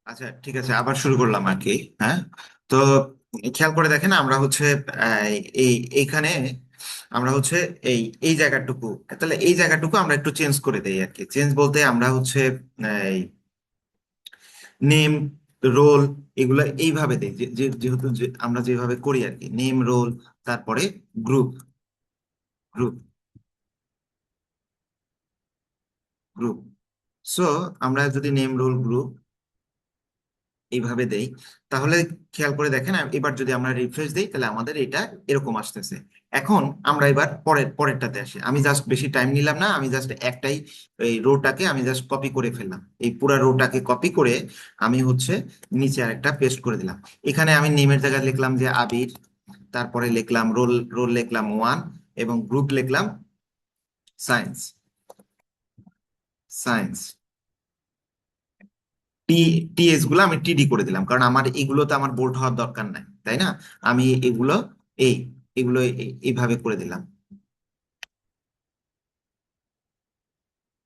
আচ্ছা, ঠিক আছে, আবার শুরু করলাম আর কি। হ্যাঁ, তো খেয়াল করে দেখেন আমরা হচ্ছে আহ, এই এইখানে আমরা হচ্ছে এই এই জায়গাটুকু, তাহলে এই জায়গাটুকু আমরা একটু চেঞ্জ করে দেই আর কি। চেঞ্জ বলতে আমরা হচ্ছে নেম, রোল, এগুলো এইভাবে দেই যেহেতু আমরা যেভাবে করি আর কি, নেম, রোল, তারপরে গ্রুপ, গ্রুপ, গ্রুপ। সো আমরা যদি নেম, রোল, গ্রুপ এইভাবে দেই, তাহলে খেয়াল করে দেখেন এবার যদি আমরা রিফ্রেশ দেই তাহলে আমাদের এটা এরকম আসতেছে। এখন আমরা এবার পরেরটাতে আসি। আমি জাস্ট বেশি টাইম নিলাম না, আমি জাস্ট একটাই এই রোটাকে আমি জাস্ট কপি করে ফেললাম, এই পুরা রোটাকে কপি করে আমি হচ্ছে নিচে আরেকটা পেস্ট করে দিলাম। এখানে আমি নেমের জায়গায় লিখলাম যে আবির, তারপরে লিখলাম রোল, রোল লিখলাম 1, এবং গ্রুপ লিখলাম সায়েন্স, সায়েন্স। টি টিএস গুলো আমি টিডি করে দিলাম, কারণ আমার এগুলো তো আমার বোল্ড হওয়ার দরকার নাই, তাই না? আমি এগুলো এই এগুলো এইভাবে করে দিলাম,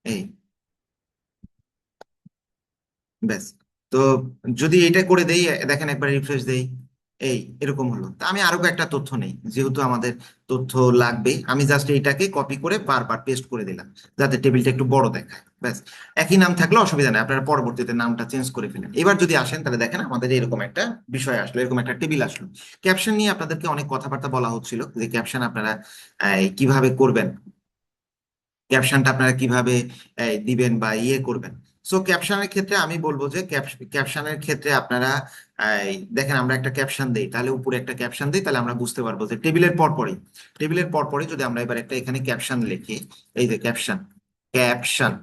এই, ব্যাস। তো যদি এটা করে দেই, দেখেন একবার রিফ্রেশ দেই, এই এরকম হলো। তা আমি আরো একটা তথ্য নেই, যেহেতু আমাদের তথ্য লাগবে, আমি জাস্ট এইটাকে কপি করে বারবার পেস্ট করে দিলাম, যাতে টেবিলটা একটু বড় দেখায়, ব্যাস। একই নাম থাকলে অসুবিধা নেই, আপনারা পরবর্তীতে নামটা চেঞ্জ করে ফেলেন। এবার যদি আসেন তাহলে দেখেন আমাদের এরকম একটা বিষয় আসলো, এরকম একটা টেবিল আসলো। ক্যাপশন নিয়ে আপনাদেরকে অনেক কথাবার্তা বলা হচ্ছিল, যে ক্যাপশন আপনারা কিভাবে করবেন, ক্যাপশনটা আপনারা কিভাবে দিবেন বা ইয়ে করবেন। সো ক্যাপশনের ক্ষেত্রে আমি বলবো যে ক্যাপশনের ক্ষেত্রে আপনারা দেখেন আমরা একটা ক্যাপশন দেই, তাহলে উপরে একটা ক্যাপশন দিই, তাহলে আমরা বুঝতে পারবো যে টেবিলের পরপরই যদি আমরা এবার একটা এখানে ক্যাপশন লিখি, এই যে ক্যাপশন, ক্যাপশন,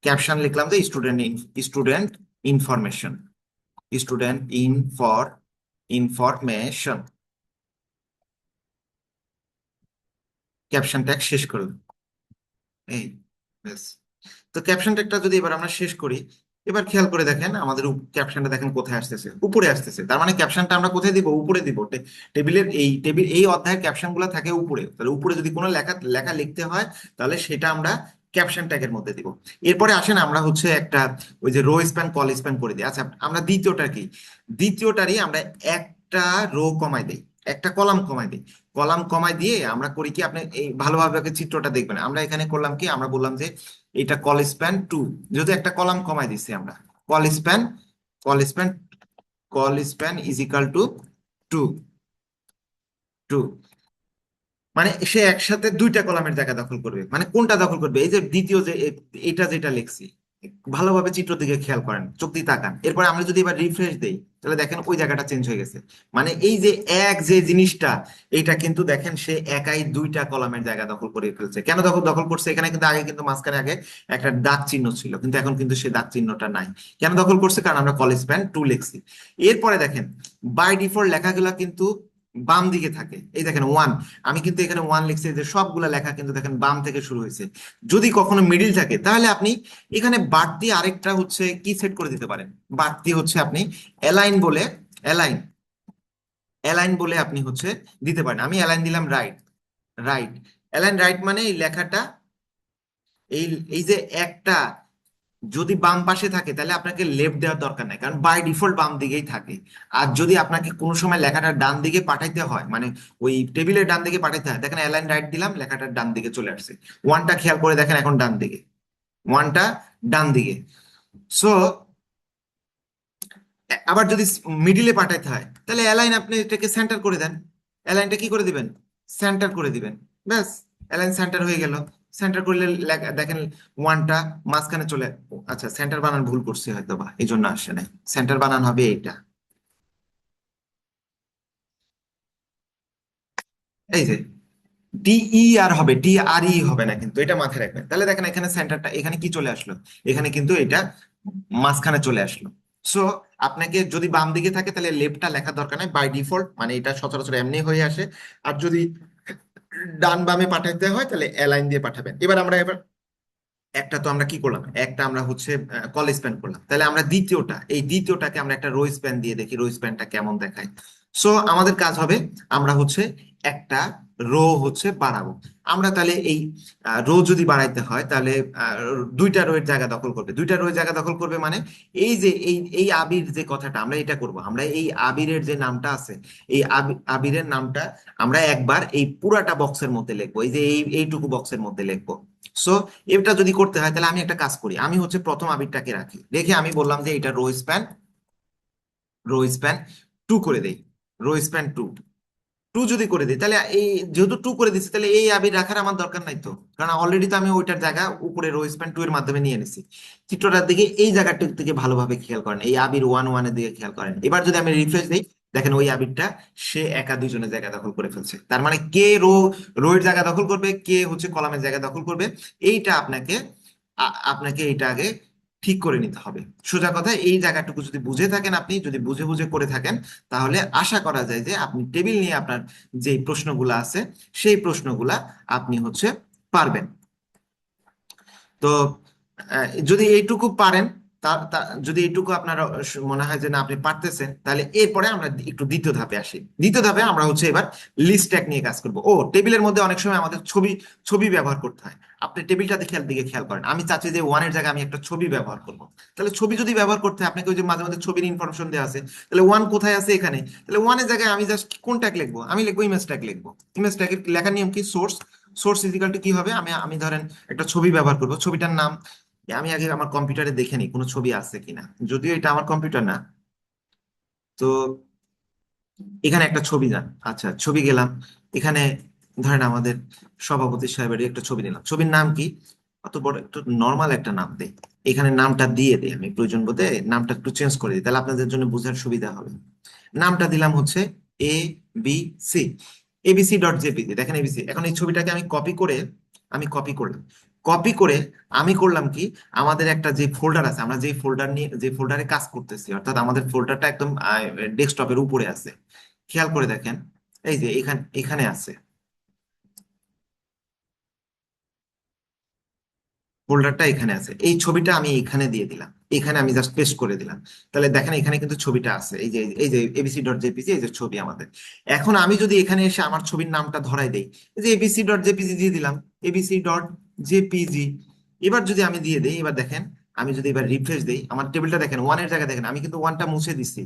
ক্যাপশন লিখলাম যে student, student information, student information, caption tag শেষ করলাম, এই, ব্যাস। তো ক্যাপশন ট্যাগটা যদি এবার আমরা শেষ করি, এবার খেয়াল করে দেখেন আমাদের ক্যাপশনটা দেখেন কোথায় আসতেছে, উপরে আসতেছে। তার মানে ক্যাপশনটা আমরা কোথায় দিব? উপরে দিব। টেবিলের এই অধ্যায়ের ক্যাপশন গুলো থাকে উপরে, তাহলে উপরে যদি কোনো লেখা লেখা লিখতে হয়, তাহলে সেটা আমরা ক্যাপশন ট্যাগের মধ্যে দিব। এরপরে আসেন আমরা হচ্ছে একটা ওই যে রো স্প্যান, কল স্প্যান করে দিই। আচ্ছা, আমরা দ্বিতীয়টা কি, দ্বিতীয়টারই আমরা একটা রো কমাই দিই, একটা কলাম কমাই দিই। কলাম কমাই দিয়ে আমরা করি কি, আপনি এই ভালোভাবে আগে চিত্রটা দেখবেন। আমরা এখানে করলাম কি, আমরা বললাম যে এটা কল স্প্যান 2, যেহেতু একটা কলাম কমাই দিচ্ছি আমরা। Call span, call span, call span is equal to 2, 2, মানে সে একসাথে দুইটা কলামের জায়গা দখল করবে। মানে কোনটা দখল করবে? এই যে দ্বিতীয় যে এটা যেটা লিখছি, ভালোভাবে চিত্র দিকে খেয়াল করেন, চোখ দিয়ে তাকান। এরপরে আমরা যদি এবার রিফ্রেশ দেই, তাহলে দেখেন ওই জায়গাটা চেঞ্জ হয়ে গেছে। মানে এই যে এক যে জিনিসটা, এইটা কিন্তু দেখেন সে একাই দুইটা কলামের জায়গা দখল করে ফেলছে। কেন দখল দখল করছে? এখানে কিন্তু আগে কিন্তু মাঝখানে আগে একটা দাগ চিহ্ন ছিল, কিন্তু এখন কিন্তু সে দাগ চিহ্নটা নাই। কেন দখল করছে? কারণ আমরা কল স্প্যান 2 লিখছি। এরপরে দেখেন বাই ডিফল্ট লেখাগুলা কিন্তু বাম দিকে থাকে। এই দেখেন 1, আমি কিন্তু এখানে 1 লিখছি, যে সবগুলা লেখা কিন্তু দেখেন বাম থেকে শুরু হয়েছে। যদি কখনো মিডিল থাকে, তাহলে আপনি এখানে বাড়তি আরেকটা হচ্ছে কি সেট করে দিতে পারেন। বাড়তি হচ্ছে আপনি অ্যালাইন বলে, অ্যালাইন, অ্যালাইন বলে আপনি হচ্ছে দিতে পারেন। আমি অ্যালাইন দিলাম রাইট, রাইট। অ্যালাইন রাইট মানে এই লেখাটা, এই এই যে একটা যদি বাম পাশে থাকে, তাহলে আপনাকে লেফট দেওয়ার দরকার নাই, কারণ বাই ডিফল্ট বাম দিকেই থাকে। আর যদি আপনাকে কোনো সময় লেখাটা ডান দিকে পাঠাইতে হয়, মানে ওই টেবিলের ডান দিকে পাঠাইতে হয়, দেখেন অ্যালাইন রাইট দিলাম, লেখাটা ডান দিকে চলে আসছে। ওয়ানটা খেয়াল করে দেখেন এখন ডান দিকে, ওয়ানটা ডান দিকে। সো আবার যদি মিডিলে পাঠাইতে হয়, তাহলে অ্যালাইন আপনি এটাকে সেন্টার করে দেন। অ্যালাইনটা কি করে দিবেন? সেন্টার করে দিবেন, ব্যাস। অ্যালাইন সেন্টার হয়ে গেল। সেন্টার করলে দেখেন ওয়ানটা মাঝখানে চলে, আচ্ছা সেন্টার বানান ভুল করছি হয়তো বা, এই জন্য আসে নাই। সেন্টার বানান হবে এইটা, এই যে টি আর হবে, টি হবে না, কিন্তু এটা মাথায় রাখবেন। তাহলে দেখেন এখানে সেন্টারটা, এখানে কি চলে আসলো, এখানে কিন্তু এটা মাঝখানে চলে আসলো। সো আপনাকে যদি বাম দিকে থাকে, তাহলে লেফটটা লেখার দরকার নাই, বাই ডিফল্ট মানে এটা সচরাচর এমনি হয়ে আসে। আর যদি ডান বামে পাঠাতে হয়, তাহলে অ্যালাইন দিয়ে পাঠাবেন। এবার একটা তো আমরা কি করলাম, একটা আমরা হচ্ছে কল স্প্যান করলাম, তাহলে আমরা এই দ্বিতীয়টাকে আমরা একটা রো স্প্যান দিয়ে দেখি রো স্প্যানটা কেমন দেখায়। সো আমাদের কাজ হবে, আমরা হচ্ছে একটা রো হচ্ছে বাড়াবো। আমরা তাহলে এই রো যদি বাড়াইতে হয় তাহলে আহ, দুইটা রো এর জায়গা দখল করবে, দুইটা রো এর জায়গা দখল করবে মানে এই যে এই আবির যে কথাটা আমরা এটা করব, আমরা এই আবিরের যে নামটা আছে, এই আবিরের নামটা আমরা একবার এই পুরাটা বক্সের মধ্যে লিখবো, এই যে এইটুকু বক্সের মধ্যে লিখবো। সো এটা যদি করতে হয় তাহলে আমি একটা কাজ করি, আমি হচ্ছে প্রথম আবিরটাকে রাখি, রেখে আমি বললাম যে এটা রো স্প্যান 2 করে দেই, রো স্প্যান 2 যদি করে দিই তাহলে এই, যেহেতু 2 করে দিচ্ছি তাহলে এই আবির রাখার আমার দরকার নাই তো, কারণ অলরেডি তো আমি ওইটার জায়গা উপরে রো স্প্যান 2 এর মাধ্যমে নিয়ে নিছি। চিত্রটার দিকে এই জায়গাটার দিকে ভালোভাবে খেয়াল করেন, এই আবির 1 1 এর দিকে খেয়াল করেন। এবার যদি আমি রিফ্রেশ দিই, দেখেন ওই আবিরটা সে একা দুইজনের জায়গা দখল করে ফেলছে। তার মানে কে রো এর জায়গা দখল করবে, কে হচ্ছে কলামের জায়গা দখল করবে, এইটা আপনাকে এইটা আগে ঠিক করে নিতে হবে। সোজা কথা, এই জায়গাটুকু যদি বুঝে থাকেন, আপনি যদি বুঝে বুঝে করে থাকেন, তাহলে আশা করা যায় যে আপনি টেবিল নিয়ে আপনার যে প্রশ্নগুলো আছে সেই প্রশ্নগুলা আপনি হচ্ছে পারবেন। তো যদি এইটুকু পারেন, যদি এইটুকু আপনার মনে হয় যে না আপনি পারতেছেন, তাহলে এরপরে আমরা একটু দ্বিতীয় ধাপে আসি। দ্বিতীয় ধাপে আমরা হচ্ছে এবার লিস্ট ট্যাগ নিয়ে কাজ করব। টেবিলের মধ্যে অনেক সময় আমাদের ছবি ছবি ব্যবহার করতে হয়। আপনি টেবিলটা দিকে খেয়াল করেন, আমি চাচ্ছি যে 1 এর জায়গায় আমি একটা ছবি ব্যবহার করব। তাহলে ছবি যদি ব্যবহার করতে হয়, আপনাকে ওই যে মাঝে মাঝে ছবির ইনফরমেশন দেওয়া আছে, তাহলে 1 কোথায় আছে, এখানে। তাহলে 1 এর জায়গায় আমি জাস্ট কোন ট্যাগ লিখবো, আমি লিখবো ইমেজ ট্যাগ লিখবো। ইমেজ ট্যাগের লেখার নিয়ম কি, সোর্স, ইজিক্যাল টু কি হবে, আমি আমি ধরেন একটা ছবি ব্যবহার করব, ছবিটার নাম, আমি আগে আমার কম্পিউটারে দেখে নিই কোনো ছবি আছে কিনা, যদিও এটা আমার কম্পিউটার না। তো এখানে একটা ছবি যান, আচ্ছা ছবি গেলাম, এখানে ধরেন আমাদের সভাপতি সাহেবের একটা ছবি নিলাম, ছবির নাম কি, অত বড় একটু নর্মাল একটা নাম দেই, এখানে নামটা দিয়ে দেই, আমি প্রয়োজন বোধে নামটা একটু চেঞ্জ করে দিই, তাহলে আপনাদের জন্য বোঝার সুবিধা হবে। নামটা দিলাম হচ্ছে ABC, abc.jpg, দেখেন এবিসি। এখন এই ছবিটাকে আমি কপি করলাম, কপি করে আমি করলাম কি, আমাদের একটা যে ফোল্ডার আছে, আমরা যে ফোল্ডারে কাজ করতেছি, অর্থাৎ আমাদের ফোল্ডারটা একদম ডেস্কটপের উপরে আছে, খেয়াল করে দেখেন, এই যে এখানে এখানে আছে, ফোল্ডারটা এখানে আছে, এই ছবিটা আমি এখানে দিয়ে দিলাম, এখানে আমি জাস্ট পেস্ট করে দিলাম। তাহলে দেখেন এখানে কিন্তু ছবিটা আছে, এই যে abc.jpg, এই যে ছবি আমাদের। এখন আমি যদি এখানে এসে আমার ছবির নামটা ধরাই দেই, এই যে abc.jpg দিয়ে দিলাম, abc.jpg। এবার যদি আমি দিয়ে দেই, এবার দেখেন, আমি যদি এবার রিফ্রেশ দেই, আমার টেবিলটা দেখেন, 1 এর জায়গায় দেখেন আমি কিন্তু 1টা মুছে দিছি,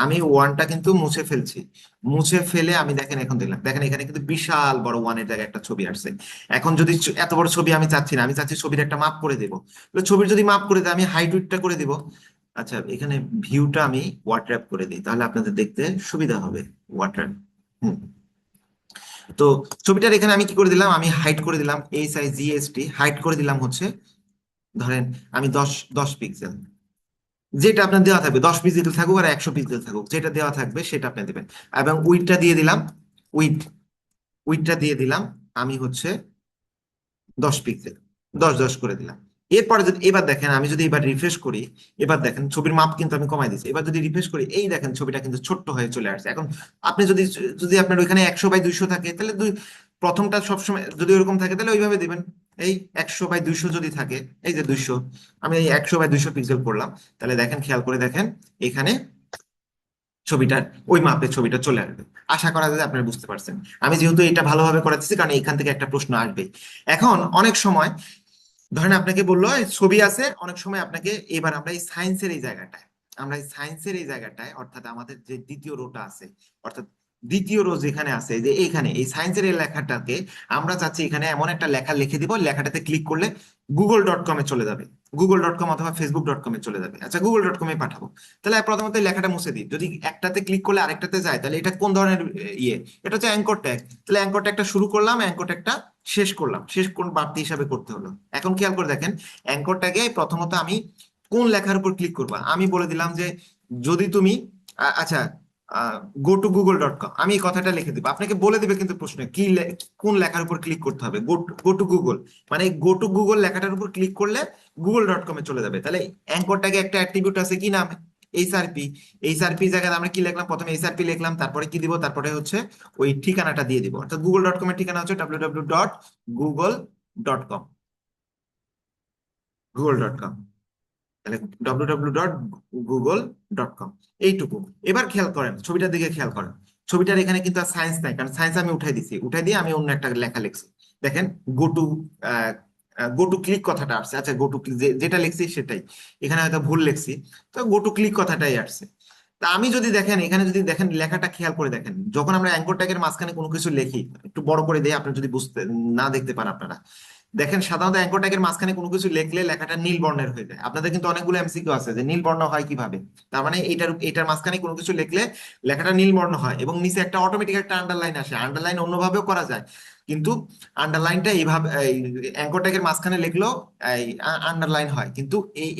আমি 1টা কিন্তু মুছে ফেলছি। মুছে ফেলে আমি দেখেন এখন দিলাম, দেখেন এখানে কিন্তু বিশাল বড় 1 এর জায়গায় একটা ছবি আসছে। এখন যদি এত বড় ছবি আমি চাচ্ছি না, আমি চাচ্ছি ছবির একটা মাপ করে দেবো। তো ছবির যদি মাপ করে দেয়, আমি হাইট উইডথটা করে দিব। আচ্ছা, এখানে ভিউটা আমি ওয়াটার করে দিই, তাহলে আপনাদের দেখতে সুবিধা হবে। ওয়াটার, হুম। তো ছবিটার এখানে আমি কি করে দিলাম, আমি হাইট করে দিলাম, HIGST, হাইট করে দিলাম হচ্ছে ধরেন আমি 10 পিক্সেল। যেটা আপনার দেওয়া থাকবে, 10 পিক্সেল থাকুক আর 100 পিক্সেল থাকুক, যেটা দেওয়া থাকবে সেটা আপনি দেবেন। এবং উইডটা দিয়ে দিলাম, উইড উইডটা দিয়ে দিলাম আমি হচ্ছে 10 পিক্সেল, 10 10 করে দিলাম। এরপরে যদি এবার দেখেন, আমি যদি এবার রিফ্রেশ করি, এবার দেখেন ছবির মাপ কিন্তু আমি কমাই দিচ্ছি, এবার যদি রিফ্রেশ করি, এই দেখেন ছবিটা কিন্তু ছোট্ট হয়ে চলে আসছে। এখন আপনি যদি যদি আপনার ওইখানে 100 বাই 200 থাকে, তাহলে প্রথমটা সবসময় যদি ওরকম থাকে তাহলে ওইভাবে দিবেন। এই 100 বাই 200 যদি থাকে, এই যে 200, আমি এই 100 বাই 200 পিক্সেল করলাম, তাহলে দেখেন, খেয়াল করে দেখেন, এখানে ছবিটার ওই মাপে ছবিটা চলে আসবে। আশা করা যায় যে আপনারা বুঝতে পারছেন। আমি যেহেতু এটা ভালোভাবে করাচ্ছি, কারণ এখান থেকে একটা প্রশ্ন আসবে। এখন অনেক সময় ধরেন আপনাকে বললো এই ছবি আছে, অনেক সময় আপনাকে, এবার আমরা এই সায়েন্সের এই জায়গাটায়, অর্থাৎ আমাদের যে দ্বিতীয় রোটা আছে, অর্থাৎ দ্বিতীয় রো যেখানে আছে, যে এইখানে এই সায়েন্সের এই লেখাটাকে আমরা চাচ্ছি এখানে এমন একটা লেখা লিখে দিব, লেখাটাতে ক্লিক করলে গুগল.কম এ চলে যাবে, গুগল.কম অথবা ফেসবুক.কম এ চলে যাবে। আচ্ছা, গুগল.কম এ পাঠাবো, তাহলে প্রথমত এই লেখাটা মুছে দিই, যদি একটাতে ক্লিক করলে আরেকটাতে যায়, তাহলে এটা কোন ধরনের ইয়ে, এটা হচ্ছে অ্যাঙ্কর ট্যাগ। তাহলে অ্যাঙ্কর ট্যাগটা শুরু করলাম, অ্যাঙ্কর ট্যাগটা শেষ করলাম, শেষ কোন বাড়তি হিসাবে করতে হলো। এখন খেয়াল করে দেখেন, অ্যাঙ্কর ট্যাগে প্রথমত আমি কোন লেখার উপর ক্লিক করবা, আমি বলে দিলাম যে যদি তুমি আচ্ছা, go to google.com, আমি এই কথাটা লিখে দিব, আপনাকে বলে দিবে কিন্তু প্রশ্নে কি কোন লেখার উপর ক্লিক করতে হবে। গো টু গুগল, মানে গো টু গুগল লেখাটার উপর ক্লিক করলে গুগল.কম এ চলে যাবে। তাহলে অ্যাঙ্কর ট্যাগে একটা অ্যাট্রিবিউট আছে, কি নাম, এইচআরপি। এইচআরপি জায়গায় আমরা কি লিখলাম, প্রথমে এইচআরপি লিখলাম, তারপরে কি দিব, তারপরে হচ্ছে ওই ঠিকানাটা দিয়ে দিব, অর্থাৎ গুগল.কম এর ঠিকানা হচ্ছে www.google.com, গুগল.কম, তাহলে www.google.com, এইটুকু। এবার খেয়াল করেন, ছবিটার দিকে খেয়াল করেন, ছবিটার এখানে কিন্তু আর সায়েন্স নাই, কারণ সায়েন্স আমি উঠাই দিছি, উঠাই দিয়ে আমি অন্য একটা লেখা লিখছি। দেখেন go to go to click কথাটা আসছে। আচ্ছা, গো টু ক্লিক যেটা লিখছি সেটাই, এখানে হয়তো ভুল লিখছি, তো গো টু ক্লিক কথাটাই আসছে। তা আমি যদি দেখেন এখানে যদি দেখেন লেখাটা খেয়াল করে দেখেন, যখন আমরা অ্যাঙ্কর ট্যাগের মাঝখানে কোনো কিছু লিখি, একটু বড় করে দেই আপনি যদি বুঝতে না দেখতে পান আপনারা, দেখেন সাধারণত অ্যাঙ্কর ট্যাগের মাঝখানে কোনো কিছু লিখলে লেখাটা নীল বর্ণের হয়ে যায়। আপনাদের কিন্তু অনেকগুলো এমসিকিউ আছে যে নীল বর্ণ হয় কিভাবে। তার মানে এটার মাঝখানে কোনো কিছু লিখলে লেখাটা নীল বর্ণ হয়, এবং নিচে একটা অটোমেটিক একটা আন্ডারলাইন আসে। আন্ডারলাইন অন্যভাবেও করা যায়, কিন্তু আন্ডারলাইনটা এইভাবে অ্যাঙ্কর ট্যাগের মাঝখানে লিখলেও এই আন্ডারলাইন হয়, কিন্তু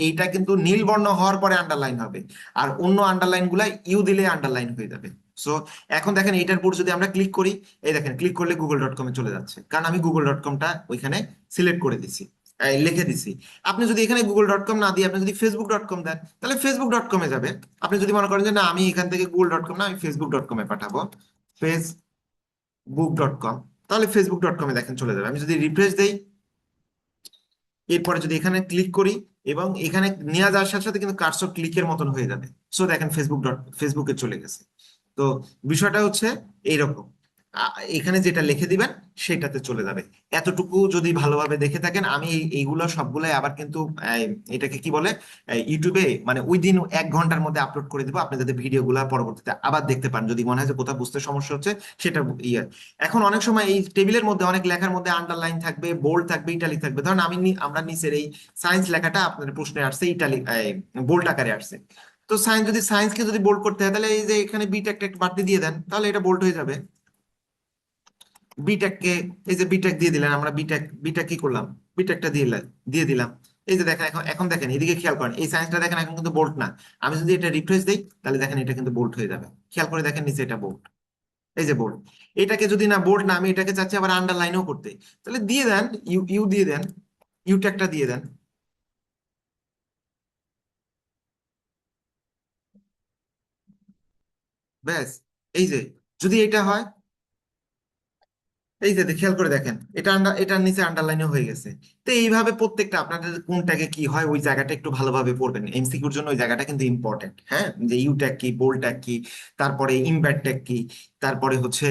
এইটা কিন্তু নীল বর্ণ হওয়ার পরে আন্ডারলাইন হবে। আর অন্য আন্ডারলাইন গুলা ইউ দিলে আন্ডারলাইন হয়ে যাবে। সো এখন দেখেন এইটার উপর যদি আমরা ক্লিক করি, এই দেখেন ক্লিক করলে google.com এ চলে যাচ্ছে, কারণ আমি google.com-টা ওইখানে সিলেক্ট করে দিছি, লিখে দিছি। আপনি যদি এখানে google.com না দিয়ে আপনি যদি facebook.com দেন, তাহলে facebook.com-এ যাবে। আপনি যদি মনে করেন যে না আমি এখান থেকে google.com না আমি facebook.com-এ পাঠাবো, facebook.com, তাহলে facebook.com-এ দেখেন চলে যাবে। আমি যদি রিফ্রেশ দেই, এরপরে যদি এখানে ক্লিক করি, এবং এখানে নিয়ে যাওয়ার সাথে সাথে কিন্তু কার্সর ক্লিকের মতন হয়ে যাবে। সো দেখেন ফেসবুকে চলে গেছে। তো বিষয়টা হচ্ছে এইরকম, এখানে যেটা লিখে দিবেন সেটাতে চলে যাবে। এতটুকু যদি ভালোভাবে দেখে থাকেন, আমি এইগুলো সবগুলাই আবার কিন্তু এটাকে কি বলে, ইউটিউবে মানে ওই দিন 1 ঘন্টার মধ্যে আপলোড করে দিব, আপনি যাতে ভিডিওগুলো পরবর্তীতে আবার দেখতে পান, যদি মনে হয় যে কোথাও বুঝতে সমস্যা হচ্ছে সেটা ইয়ে। এখন অনেক সময় এই টেবিলের মধ্যে অনেক লেখার মধ্যে আন্ডারলাইন থাকবে, বোল্ড থাকবে, ইটালিক থাকবে। ধরেন আমরা নিচের এই সায়েন্স লেখাটা আপনার প্রশ্নে আসছে ইটালিক বোল্ড আকারে আসছে। তো সায়েন্সকে যদি বোল্ড করতে হয়, তাহলে এই যে এখানে বিটেক টেক বাড়তি দিয়ে দেন, তাহলে এটা বোল্ড হয়ে যাবে। বিটেককে, এই যে বিটেক দিয়ে দিলেন, আমরা বিটেক কি করলাম, বিটেকটা দিয়ে দিলাম। এই যে দেখেন, এখন এখন দেখেন এদিকে খেয়াল করেন, এই সায়েন্সটা দেখেন এখন কিন্তু বোল্ড না। আমি যদি এটা রিফ্রেশ দিই, তাহলে দেখেন এটা কিন্তু বোল্ড হয়ে যাবে। খেয়াল করে দেখেন নিচে এটা বোল্ড, এই যে বোল্ড। এটাকে যদি না বোল্ড না, আমি এটাকে চাচ্ছি আবার আন্ডারলাইনও করতে, তাহলে দিয়ে দেন ইউ ইউ দিয়ে দেন, ইউ ট্যাগটা দিয়ে দেন। ব্যাস, এই যে যদি এটা হয়, এই যে খেয়াল করে দেখেন এটার নিচে আন্ডারলাইনও হয়ে গেছে। তো এইভাবে প্রত্যেকটা আপনাদের কোনটাকে কি হয় ওই জায়গাটা একটু ভালোভাবে পড়বেন, এমসিকিউর জন্য ওই জায়গাটা কিন্তু ইম্পর্টেন্ট। হ্যাঁ, যে ইউ ট্যাগ কি, বোল্ড ট্যাগ কি, তারপরে ইমপ্যাক্ট ট্যাগ কি, তারপরে হচ্ছে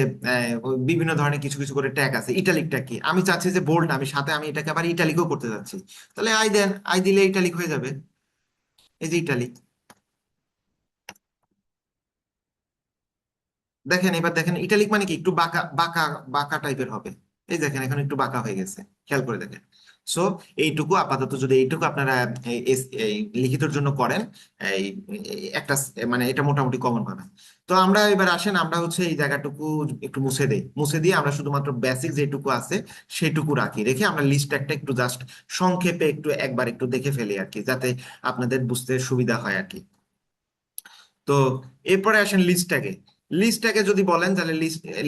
ওই বিভিন্ন ধরনের কিছু কিছু করে ট্যাগ আছে। ইটালিক ট্যাগ কি, আমি চাচ্ছি যে বোল্ড, আমি সাথে আমি এটাকে আবার ইটালিকও করতে যাচ্ছি, তাহলে আই দেন, আই দিলে ইটালিক হয়ে যাবে। এই যে ইটালিক, দেখেন এবার দেখেন ইটালিক মানে কি একটু বাঁকা বাঁকা বাঁকা টাইপের হবে। এই দেখেন এখন একটু বাঁকা হয়ে গেছে, খেয়াল করে দেখেন। সো এইটুকু আপাতত, যদি এইটুকু আপনারা এই লিখিতর জন্য করেন, এই একটা মানে এটা মোটামুটি কমন পাবেন। তো আমরা এবার আসেন, আমরা হচ্ছে এই জায়গাটুকু একটু মুছে দেই, মুছে দিয়ে আমরা শুধুমাত্র বেসিক যেটুকু আছে সেটুকু রাখি, রেখে আমরা লিস্ট একটা একটু জাস্ট সংক্ষেপে একটু একবার একটু দেখে ফেলি আর কি, যাতে আপনাদের বুঝতে সুবিধা হয় আর কি। তো এরপরে আসেন লিস্টটাকে। লিস্টটাকে যদি বলেন, তাহলে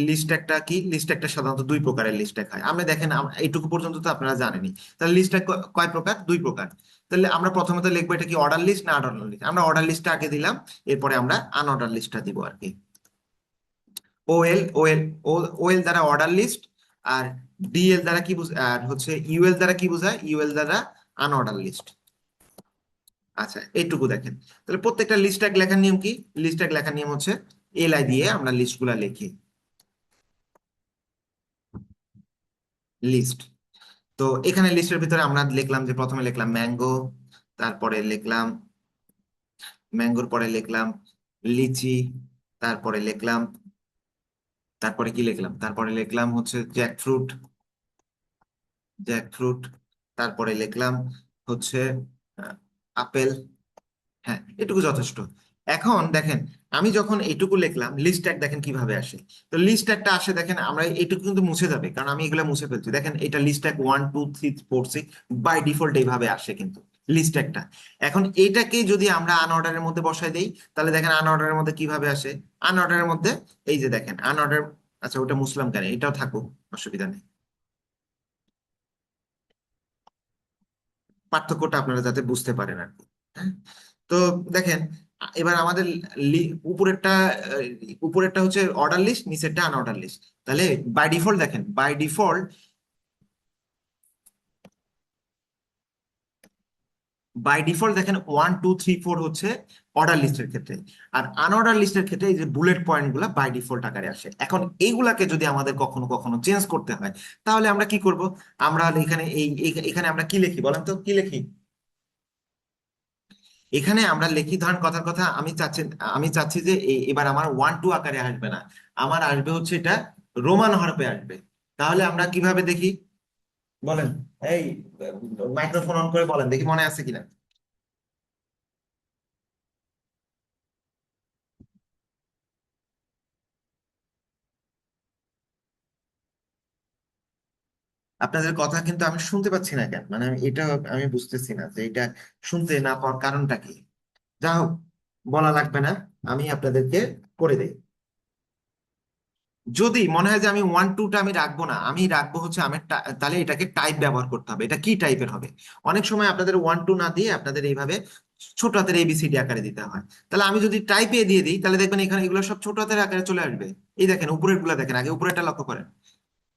লিস্ট একটা কি, লিস্ট একটা সাধারণত 2 প্রকারের লিস্ট হয়। আমরা দেখেন এইটুকু পর্যন্ত তো আপনারা জানেনই। তাহলে লিস্টটা কয় প্রকার, 2 প্রকার। তাহলে আমরা প্রথমত লিখবো এটা কি অর্ডার লিস্ট না আনঅর্ডার লিস্ট। আমরা অর্ডার লিস্টটা আগে দিলাম, এরপরে আমরা আনঅর্ডার লিস্টটা দিব আর কি। ওএল ওএল ওএল দ্বারা অর্ডার লিস্ট, আর ডিএল দ্বারা কি আর হচ্ছে ইউএল দ্বারা কি বোঝায়, ইউএল দ্বারা আনঅর্ডার লিস্ট। আচ্ছা, এইটুকু দেখেন। তাহলে প্রত্যেকটা লিস্ট ট্যাগ লেখার নিয়ম কি, লিস্ট ট্যাগ লেখার নিয়ম হচ্ছে এলআই দিয়ে আমরা লিস্টগুলা লিখি, লিস্ট। তো এখানে লিস্টের ভিতরে আমরা লিখলাম যে প্রথমে লিখলাম ম্যাঙ্গো, তারপরে লিখলাম ম্যাঙ্গোর পরে লিখলাম লিচি, তারপরে লিখলাম, তারপরে কি লিখলাম, তারপরে লিখলাম হচ্ছে জ্যাকফ্রুট, জ্যাকফ্রুট, তারপরে লিখলাম হচ্ছে আহ, আপেল। হ্যাঁ, এটুকু যথেষ্ট। এখন দেখেন, আমি যখন এইটুকু লিখলাম, লিস্ট ট্যাগ দেখেন কিভাবে আসে। তো লিস্ট ট্যাগটা আসে দেখেন, আমরা এইটুকু কিন্তু মুছে যাবে, কারণ আমি এগুলো মুছে ফেলছি। দেখেন এটা লিস্ট ট্যাগ 1 2 3 4 6 বাই ডিফল্ট এইভাবে আসে কিন্তু লিস্ট ট্যাগটা। এখন এইটাকে যদি আমরা আনঅর্ডারের মধ্যে বসাই দেই, তাহলে দেখেন আনঅর্ডারের মধ্যে কিভাবে আসে। আনঅর্ডারের মধ্যে এই যে দেখেন আনঅর্ডার, আচ্ছা ওটা মুছলাম কেন, এটাও থাকুক, অসুবিধা নেই। পার্থক্যটা আপনারা যাতে বুঝতে পারেন আর কি। হ্যাঁ? তো দেখেন, এবার আমাদের উপরেরটা উপরেরটা হচ্ছে অর্ডার লিস্ট, নিচেরটা আনঅর্ডার লিস্ট। তাহলে বাই ডিফল্ট দেখেন, বাই ডিফল্ট বাই ডিফল্ট দেখেন 1 2 3 4 হচ্ছে অর্ডার লিস্টের ক্ষেত্রে, আর আনঅর্ডার লিস্টের ক্ষেত্রে এই যে বুলেট পয়েন্ট গুলা বাই ডিফল্ট আকারে আসে। এখন এইগুলাকে যদি আমাদের কখনো কখনো চেঞ্জ করতে হয়, তাহলে আমরা কি করব? আমরা এখানে এখানে আমরা কি লিখি বলেন তো, কি লিখি? এখানে আমরা লিখি, ধরেন কথার কথা, আমি চাচ্ছি যে এবার আমার 1 2 আকারে আসবে না, আমার আসবে হচ্ছে এটা রোমান হরফে আসবে। তাহলে আমরা কিভাবে দেখি বলেন? এই মাইক্রোফোন অন করে বলেন দেখি, মনে আছে কিনা। আপনাদের কথা কিন্তু আমি শুনতে পাচ্ছি না কেন, মানে এটা আমি বুঝতেছি না যে এটা শুনতে না পাওয়ার কারণটা কি। যা হোক, বলা লাগবে না, আমি আপনাদেরকে করে দেই। যদি মনে হয় যে আমি 1 2টা আমি রাখবো না, আমি রাখবো হচ্ছে আমি তাহলে এটাকে টাইপ ব্যবহার করতে হবে। এটা কি টাইপের হবে? অনেক সময় আপনাদের 1 2 না দিয়ে আপনাদের এইভাবে ছোট হাতের এবিসিডি আকারে দিতে হয়। তাহলে আমি যদি টাইপে দিয়ে দিই, তাহলে দেখবেন এখানে এগুলো সব ছোট হাতের আকারে চলে আসবে। এই দেখেন উপরের গুলা দেখেন, আগে উপরেরটা লক্ষ্য করেন।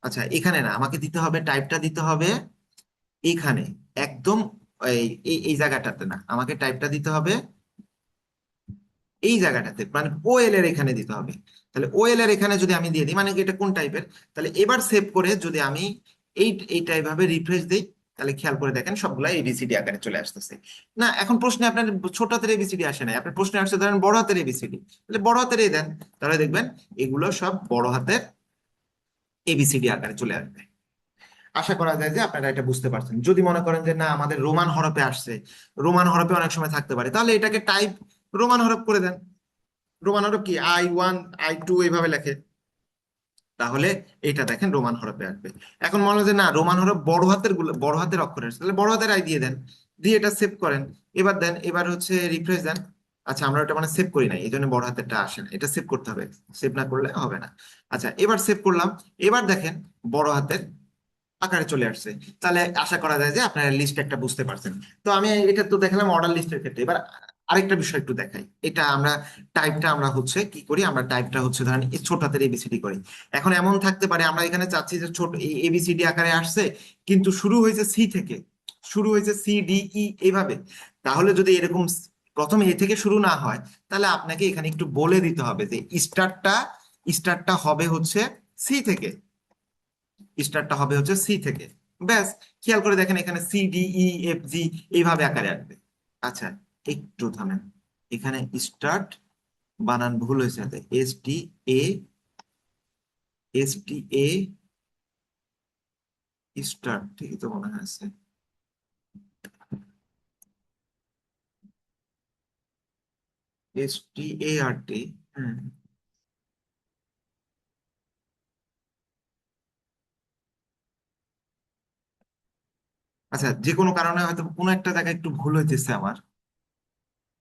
আচ্ছা, এখানে না, আমাকে দিতে হবে, টাইপটা দিতে হবে এইখানে, একদম এই এই এই জায়গাটাতে না, আমাকে টাইপটা দিতে হবে এই জায়গাটাতে, মানে ওএল এর এখানে দিতে হবে। তাহলে ওএল এর এখানে যদি আমি দিয়ে দিই, মানে কি এটা কোন টাইপের? তাহলে এবার সেভ করে যদি আমি এই এইটাই ভাবে রিফ্রেশ দিই, তাহলে খেয়াল করে দেখেন সবগুলা এবিসিডি আকারে চলে আসতেছে। না, এখন প্রশ্নে আপনার ছোট হাতের এবিসিডি আসে না, আপনার প্রশ্নে আসছে ধরেন বড় হাতের এবিসিডি, তাহলে বড় হাতের দেন, তাহলে দেখবেন এগুলো সব বড় হাতের এবিসিডি আকারে চলে আসবে। আশা করা যায় যে আপনারা এটা বুঝতে পারছেন। যদি মনে করেন যে না আমাদের রোমান হরফে আসছে, রোমান হরফে অনেক সময় থাকতে পারে, তাহলে এটাকে টাইপ রোমান হরফ করে দেন। রোমান হরফ কি I1 I2 এইভাবে লেখে, তাহলে এটা দেখেন রোমান হরফে আসবে। এখন মনে হয় যে না রোমান হরফ বড় হাতের গুলো, বড় হাতের অক্ষর আসছে, তাহলে বড় হাতের আই দিয়ে দেন, দিয়ে এটা সেভ করেন। এবার দেন, এবার হচ্ছে রিফ্রেশ দেন। আচ্ছা, আমরা ওটা মানে সেভ করি নাই, এই জন্য বড় হাতেরটা আসে না, এটা সেভ করতে হবে, সেভ না করলে হবে না। আচ্ছা, এবার সেভ করলাম, এবার দেখেন বড় হাতের আকারে চলে আসছে। তাহলে আশা করা যায় যে আপনারা লিস্ট একটা বুঝতে পারছেন। তো আমি এটা তো দেখালাম অর্ডার লিস্টের ক্ষেত্রে। এবার আরেকটা বিষয় একটু দেখাই, এটা আমরা টাইপটা আমরা হচ্ছে কি করি, আমরা টাইপটা হচ্ছে ধরেন এই ছোট হাতের এবিসিডি করি। এখন এমন থাকতে পারে আমরা এখানে চাচ্ছি যে ছোট এবিসিডি আকারে আসছে, কিন্তু শুরু হয়েছে সি থেকে, শুরু হয়েছে CDE এইভাবে। তাহলে যদি এরকম প্রথম এ থেকে শুরু না হয়, তাহলে আপনাকে এখানে একটু বলে দিতে হবে যে স্টার্টটা স্টার্টটা হবে হচ্ছে সি থেকে, স্টারটা হবে হচ্ছে সি থেকে। ব্যাস, খেয়াল করে দেখেন এখানে CDE F G এইভাবে আকারে আসবে। আচ্ছা, একটু থামেন, এখানে স্টার্ট বানান ভুল হয়েছে, STA স্টার্ট ঠিকই তো মনে হয়েছে। START। হ্যাঁ। আচ্ছা, যে কোনো কারণে হয়তো কোনো একটা জায়গায় একটু ভুল হইতেছে আমার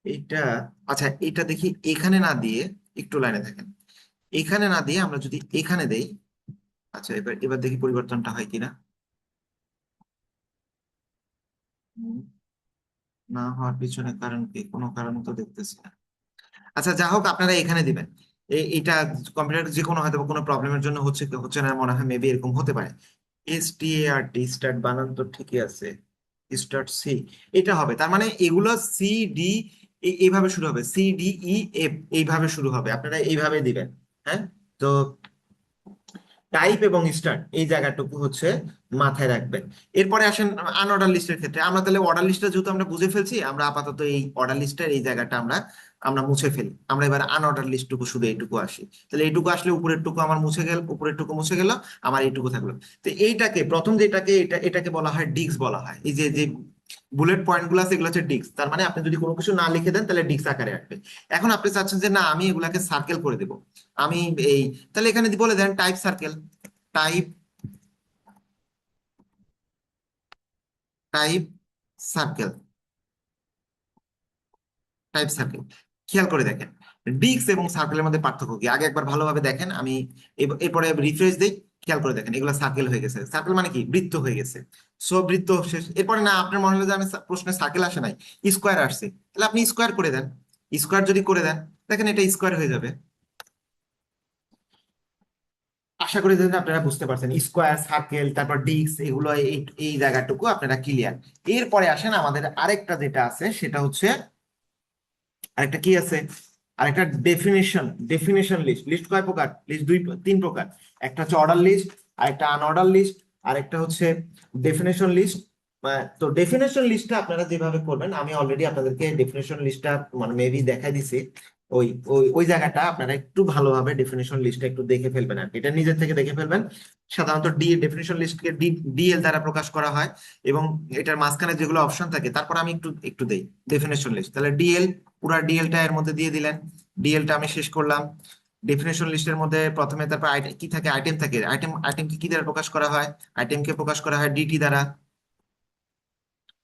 এইটা। আচ্ছা, এটা দেখি এখানে না দিয়ে, একটু লাইনে থাকেন, এখানে না দিয়ে আমরা যদি এখানে দেই। আচ্ছা, এবার এবার দেখি পরিবর্তনটা হয় কিনা। না হওয়ার পিছনে কারণ কি? কোনো কারণ তো দেখতেছি না। আচ্ছা, যা হোক, আপনারা এখানে দিবেন। এইটা কম্পিউটার যে কোনো হয়তো কোনো প্রবলেমের জন্য হচ্ছে কি হচ্ছে না, মনে হয় মেবি এরকম হতে পারে। START স্টার্ট বানান তো ঠিকই আছে, স্টার্ট C এটা হবে। তার মানে এগুলো CD এইভাবে শুরু হবে, CDEF এইভাবে শুরু হবে, আপনারা এইভাবে দিবেন। হ্যাঁ। তো টাইপ এবং স্টার্ট এই জায়গাটুকু হচ্ছে মাথায় রাখবেন। এরপরে আসেন আনঅর্ডার লিস্টের ক্ষেত্রে। আমরা তাহলে অর্ডার লিস্টটা যেহেতু আমরা বুঝে ফেলছি, আমরা আপাতত এই অর্ডার লিস্টের এই জায়গাটা আমরা আমরা মুছে ফেলি। আমরা এবার আনঅর্ডার লিস্টটুকু শুধু এইটুকু আসি। তাহলে এইটুকু আসলে উপরের টুকু আমার মুছে গেল, উপরের টুকু মুছে গেল, আমার এইটুকু থাকলো। তো এইটাকে প্রথম যেটাকে এটাকে বলা হয় ডিস্ক বলা হয়। এই যে যে বুলেট পয়েন্ট গুলো আছে এগুলো হচ্ছে ডিস্ক। তার মানে আপনি যদি কোনো কিছু না লিখে দেন তাহলে ডিস্ক আকারে আসবে। এখন আপনি চাচ্ছেন যে না আমি এগুলাকে সার্কেল করে দেবো, আমি এই, তাহলে এখানে বলে দেন type circle, type type circle, type circle. খেয়াল করে দেখেন ডিস্ক এবং সার্কেলের মধ্যে পার্থক্য কি, আগে একবার ভালোভাবে দেখেন। আমি এরপরে রিফ্রেশ দিই, খেয়াল করে দেখেন এগুলো সার্কেল হয়ে গেছে। সার্কেল মানে কি? বৃত্ত হয়ে গেছে। সো বৃত্ত শেষ। এরপরে না আপনার মনে হলো যে আমি প্রশ্নে সার্কেল আসে নাই, স্কোয়ার আসছে, তাহলে আপনি স্কোয়ার করে দেন। স্কোয়ার যদি করে দেন, দেখেন এটা স্কোয়ার হয়ে যাবে। আশা করি যে আপনারা বুঝতে পারছেন, স্কোয়ার, সার্কেল, তারপর ডিস্ক, এগুলো এই এই জায়গাটুকু আপনারা ক্লিয়ার। এরপরে আসেন আমাদের আরেকটা যেটা আছে সেটা হচ্ছে, আরেকটা কি আছে, আরেকটা ডেফিনেশন। Definition list. লিস্ট কয় প্রকার? লিস্ট তিন প্রকার। একটা হচ্ছে অর্ডার লিস্ট, আরেকটা আনঅর্ডার লিস্ট, আরেকটা হচ্ছে ডেফিনেশন লিস্ট। তো ডেফিনেশন লিস্টটা আপনারা যেভাবে করবেন, আমি অলরেডি আপনাদেরকে ডেফিনেশন লিস্টটা মানে মেবি দেখাই দিছি। ওই ওই ওই জায়গাটা আপনারা একটু ভালোভাবে ডেফিনেশন লিস্টটা একটু দেখে ফেলবেন আর কি। এটা নিজের থেকে দেখে ফেলবেন। সাধারণত ডেফিনেশন লিস্টকে ডিএল দ্বারা প্রকাশ করা হয়, এবং এটার মাঝখানে যেগুলো অপশন থাকে, তারপর আমি একটু একটু দেই ডেফিনেশন লিস্ট। তাহলে ডিএল, পুরা ডিএলটা এর মধ্যে দিয়ে দিলেন। ডিএলটা আমি শেষ করলাম। ডেফিনেশন লিস্টের মধ্যে প্রথমে, তারপর কি থাকে? আইটেম থাকে। আইটেমকে কি দ্বারা প্রকাশ করা হয়? আইটেমকে প্রকাশ করা হয় ডিটি দ্বারা।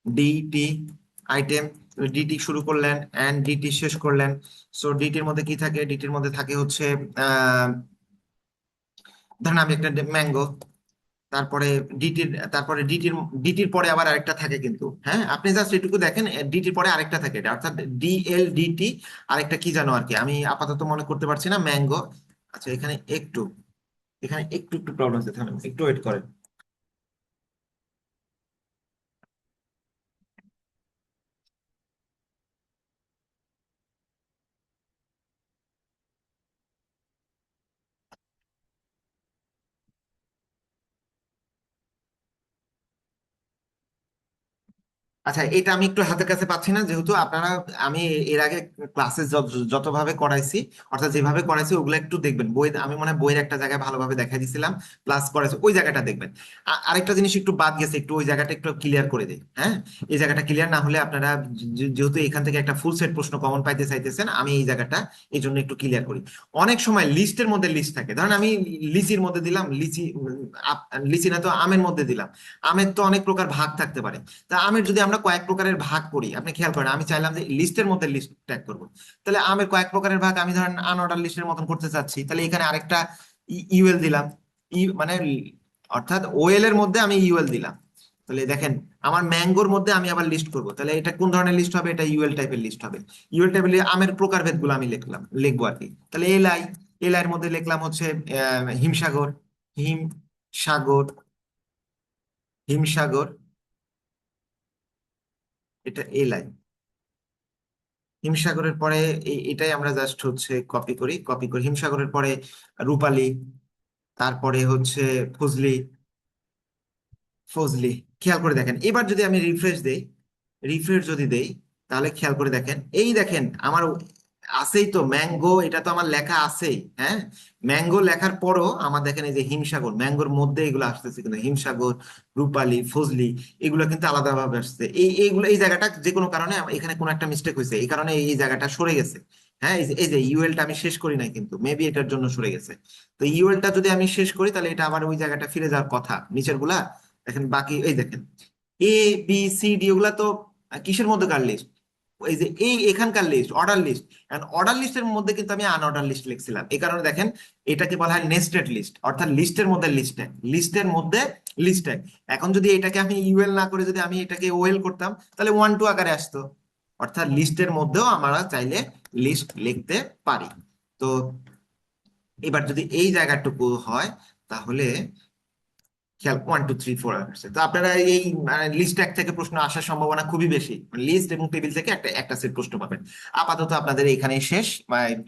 DT, item. ডিটি শুরু করলেন এন্ড ডিটি শেষ করলেন। সো ডিটির মধ্যে কি থাকে? ডিটির মধ্যে থাকে হচ্ছে আহ ধরেন আমি একটা ম্যাঙ্গো, তারপরে ডিটির, তারপরে ডিটির পরে আবার আরেকটা থাকে কিন্তু, হ্যাঁ আপনি জাস্ট এটুকু দেখেন, ডিটির পরে আরেকটা থাকে, এটা অর্থাৎ ডিএল ডিটি। আরেকটা কি জানো আর কি, আমি আপাতত মনে করতে পারছি না, ম্যাঙ্গো। আচ্ছা, এখানে একটু একটু প্রবলেম আছে, থামেন একটু ওয়েট করেন। আচ্ছা, এটা আমি একটু হাতের কাছে পাচ্ছি না, যেহেতু আপনারা, আমি এর আগে ক্লাসে যতভাবে করাইছি, অর্থাৎ যেভাবে করাইছি ওগুলো একটু দেখবেন। বই আমি মনে হয় বইয়ের একটা জায়গায় ভালোভাবে দেখাই দিছিলাম, প্লাস করাইছি, ওই জায়গাটা দেখবেন। আরেকটা জিনিস একটু বাদ গেছে, একটু ওই জায়গাটা একটু ক্লিয়ার করে দিই, হ্যাঁ। এই জায়গাটা ক্লিয়ার না হলে আপনারা, যেহেতু এখান থেকে একটা ফুল সেট প্রশ্ন কমন পাইতে চাইতেছেন, আমি এই জায়গাটা এই জন্য একটু ক্লিয়ার করি। অনেক সময় লিস্টের মধ্যে লিস্ট থাকে, ধরেন আমি লিচির মধ্যে দিলাম, লিচি না তো আমের মধ্যে দিলাম। আমের তো অনেক প্রকার ভাগ থাকতে পারে। তা আমের যদি আমরা কয়েক প্রকারের ভাগ করি, আপনি খেয়াল করেন, আমি চাইলাম যে লিস্টের মধ্যে লিস্ট ট্যাগ করব, তাহলে আমের কয়েক প্রকারের ভাগ আমি ধরেন আনঅর্ডার লিস্টের মতন করতে চাচ্ছি, তাহলে এখানে আরেকটা ইউএল দিলাম। মানে অর্থাৎ ওএল এর মধ্যে আমি ইউএল দিলাম। তাহলে দেখেন, আমার ম্যাঙ্গোর মধ্যে আমি আবার লিস্ট করব, তাহলে এটা কোন ধরনের লিস্ট হবে? এটা ইউএল টাইপের লিস্ট হবে। ইউএল টাইপের আমের প্রকারভেদ গুলো আমি লিখবো আর কি। তাহলে এল আই এর মধ্যে লিখলাম হচ্ছে হিমসাগর। হিমসাগর। হিমসাগর, এটা এল আই। হিমসাগরের পরে এটাই আমরা জাস্ট হচ্ছে কপি করি হিমসাগরের পরে রূপালী, তারপরে হচ্ছে ফজলি। ফজলি, খেয়াল করে দেখেন, এবার যদি আমি রিফ্রেশ যদি দেই, তাহলে খেয়াল করে দেখেন, এই দেখেন আমার আছেই তো ম্যাঙ্গো, এটা তো আমার লেখা আছেই, হ্যাঁ। ম্যাঙ্গো লেখার পরও আমার দেখেন এই যে হিমসাগর, ম্যাঙ্গোর মধ্যে এগুলো আসতেছে, কিন্তু হিমসাগর, রূপালী, ফজলি, এগুলো কিন্তু আলাদাভাবে আসছে। এইগুলো, এই জায়গাটা যে কোনো কারণে এখানে কোনো একটা মিস্টেক হয়েছে, এই কারণে এই জায়গাটা সরে গেছে। হ্যাঁ, এই যে ইউএলটা আমি শেষ করি নাই কিন্তু, মেবি এটার জন্য সরে গেছে। তো ইউএলটা যদি আমি শেষ করি, তাহলে এটা আবার ওই জায়গাটা ফিরে যাওয়ার কথা, নিচের গুলা। দেখেন বাকি, এই দেখেন এ, বি, সি, ডি, ওগুলা তো কিসের মধ্যে কার লিস্ট? এই যে এখানকার লিস্ট, অর্ডার লিস্ট। অর্ডার লিস্টের মধ্যে কিন্তু আমি আনঅর্ডার লিস্ট লিখছিলাম, এই কারণে দেখেন এটাকে বলা হয় নেস্টেড লিস্ট, অর্থাৎ লিস্টের মধ্যে লিস্টের মধ্যে লিস্ট। এখন যদি এটাকে আমি ইউএল না করে যদি আমি এটাকে ওএল করতাম, তাহলে 1 2 আকারে আসতো। অর্থাৎ লিস্টের মধ্যেও আমরা চাইলে লিস্ট লিখতে পারি। তো এবার যদি এই জায়গাটুকু হয়, তাহলে খেয়াল 1 2 3 4 আসছে। তো আপনারা এই লিস্ট ট্যাগ থেকে প্রশ্ন আসার সম্ভাবনা খুবই বেশি, লিস্ট এবং টেবিল থেকে একটা একটা সেট প্রশ্ন পাবেন। আপাতত আপনাদের এখানেই শেষ,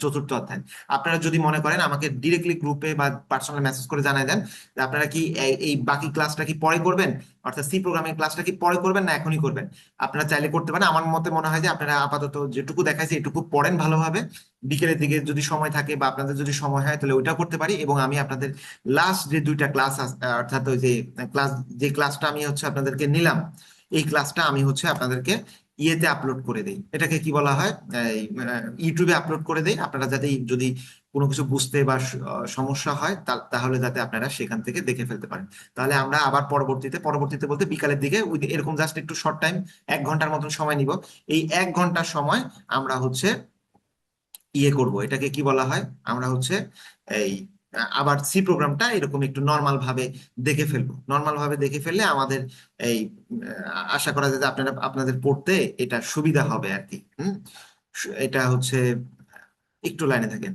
চতুর্থ অধ্যায়। আপনারা যদি মনে করেন, আমাকে ডিরেক্টলি গ্রুপে বা পার্সোনাল মেসেজ করে জানাই দেন যে আপনারা কি এই বাকি ক্লাসটা কি পরে করবেন, অর্থাৎ সি প্রোগ্রামিং ক্লাসটা কি পরে করবেন না এখনই করবেন। আপনারা চাইলে করতে পারেন। আমার মতে মনে হয় যে আপনারা আপাতত যেটুকু দেখাইছে এটুকু পড়েন ভালোভাবে। বিকেলের দিকে যদি সময় থাকে বা আপনাদের যদি সময় হয়, তাহলে ওইটা করতে পারি, এবং আমি আপনাদের লাস্ট যে দুইটা ক্লাস, অর্থাৎ ওই যে ক্লাস, যে ক্লাসটা আমি হচ্ছে আপনাদেরকে নিলাম, এই ক্লাসটা আমি হচ্ছে আপনাদেরকে ইয়েতে আপলোড করে দেই। এটাকে কি বলা হয়, এই ইউটিউবে আপলোড করে দেই, আপনারা যাতে যদি কোনো কিছু বুঝতে বা সমস্যা হয়, তাহলে যাতে আপনারা সেখান থেকে দেখে ফেলতে পারেন। তাহলে আমরা আবার পরবর্তীতে বলতে বিকালের দিকে এরকম জাস্ট একটু শর্ট টাইম, 1 ঘন্টার মতন সময় নিব। এই 1 ঘন্টার সময় আমরা হচ্ছে ইয়ে করব, এটাকে কি বলা হয়, আমরা হচ্ছে এই আবার সি প্রোগ্রামটা এরকম একটু নর্মাল ভাবে দেখে ফেলবো। নর্মাল ভাবে দেখে ফেললে আমাদের এই আশা করা যায় যে আপনাদের পড়তে এটা সুবিধা হবে আর কি। এটা হচ্ছে, একটু লাইনে থাকেন।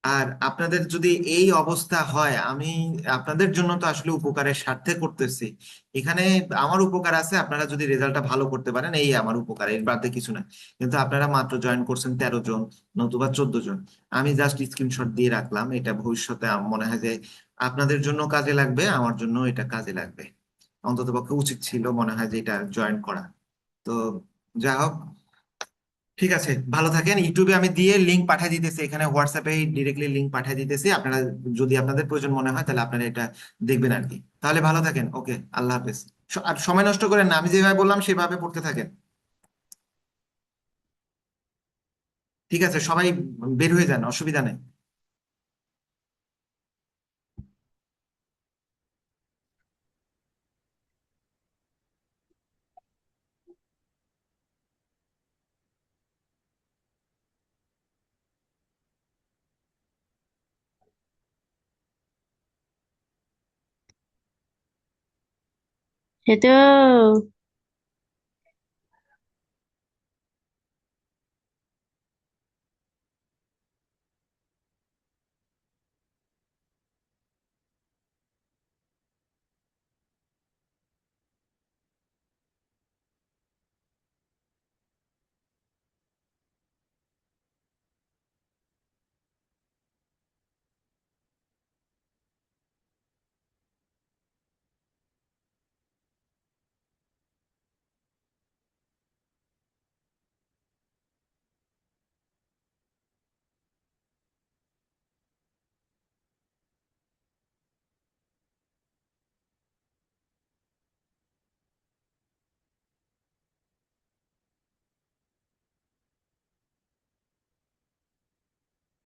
আর আপনাদের যদি এই অবস্থা হয়, আমি আপনাদের জন্য তো আসলে উপকারের স্বার্থে করতেছি। এখানে আমার উপকার আছে, আপনারা যদি রেজাল্টটা ভালো করতে পারেন, এই আমার উপকার, এর বাদে কিছু না। কিন্তু আপনারা মাত্র জয়েন করছেন 13 জন, নতুবা 14 জন। আমি জাস্ট স্ক্রিনশট দিয়ে রাখলাম, এটা ভবিষ্যতে মনে হয় যে আপনাদের জন্য কাজে লাগবে, আমার জন্য এটা কাজে লাগবে। অন্ততপক্ষে উচিত ছিল মনে হয় যে এটা জয়েন করা। তো যা হোক, ঠিক আছে, ভালো থাকেন। ইউটিউবে আমি দিয়ে লিংক পাঠিয়ে দিতেছি, এখানে হোয়াটসঅ্যাপে ডিরেক্টলি লিংক পাঠিয়ে দিতেছি। আপনারা যদি আপনাদের প্রয়োজন মনে হয় তাহলে আপনারা এটা দেখবেন আর কি। তাহলে ভালো থাকেন, ওকে, আল্লাহ হাফেজ। আর সময় নষ্ট করেন না, আমি যেভাবে বললাম সেভাবে পড়তে থাকেন। ঠিক আছে, সবাই বের হয়ে যান, অসুবিধা নেই। Hello.